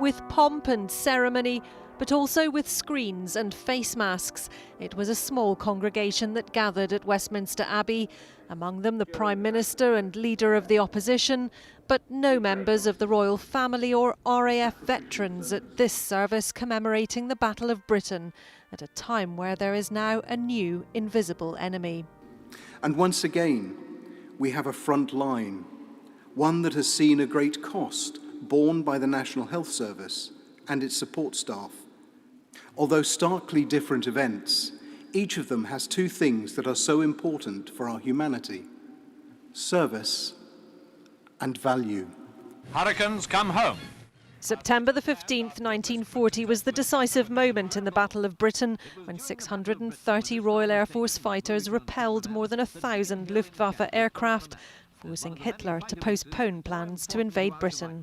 With pomp and ceremony, but also with screens and face masks, it was a small congregation that gathered at Westminster Abbey, among them the Prime Minister and leader of the opposition, but no members of the royal family or RAF veterans at this service commemorating the Battle of Britain, at a time where there is now a new invisible enemy. And once again, we have a front line, one that has seen a great cost borne by the National Health Service and its support staff. Although starkly different events, each of them has two things that are so important for our humanity: service and value. Hurricanes come home. September the 15th, 1940 was the decisive moment in the Battle of Britain, when 630 Royal Air Force fighters repelled more than 1,000 Luftwaffe aircraft, forcing Hitler to postpone plans to invade Britain.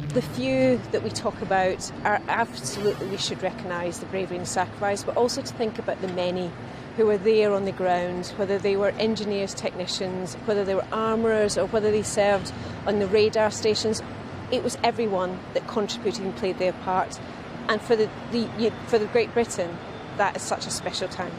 The few that we talk about are absolutely, we should recognise the bravery and sacrifice, but also to think about the many who were there on the ground, whether they were engineers, technicians, whether they were armourers, or whether they served on the radar stations. It was everyone that contributed and played their part. And for the Great Britain, that is such a special time.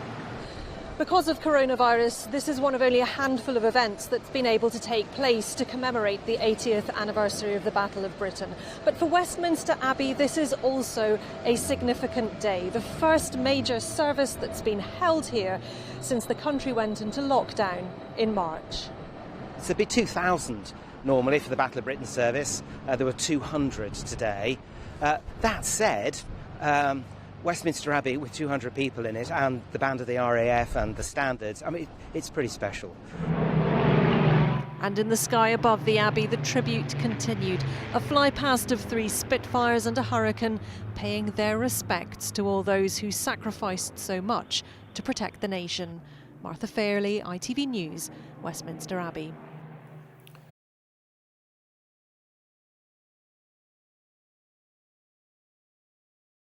Because of coronavirus, this is one of only a handful of events that's been able to take place to commemorate the 80th anniversary of the Battle of Britain. But for Westminster Abbey, this is also a significant day, the first major service that's been held here since the country went into lockdown in March. So there'd be 2,000 normally for the Battle of Britain service. There were 200 today. That said, Westminster Abbey with 200 people in it and the band of the RAF and the standards, I mean, it's pretty special. And in the sky above the Abbey, the tribute continued. A flypast of 3 Spitfires and a Hurricane, paying their respects to all those who sacrificed so much to protect the nation. Martha Fairley, ITV News, Westminster Abbey.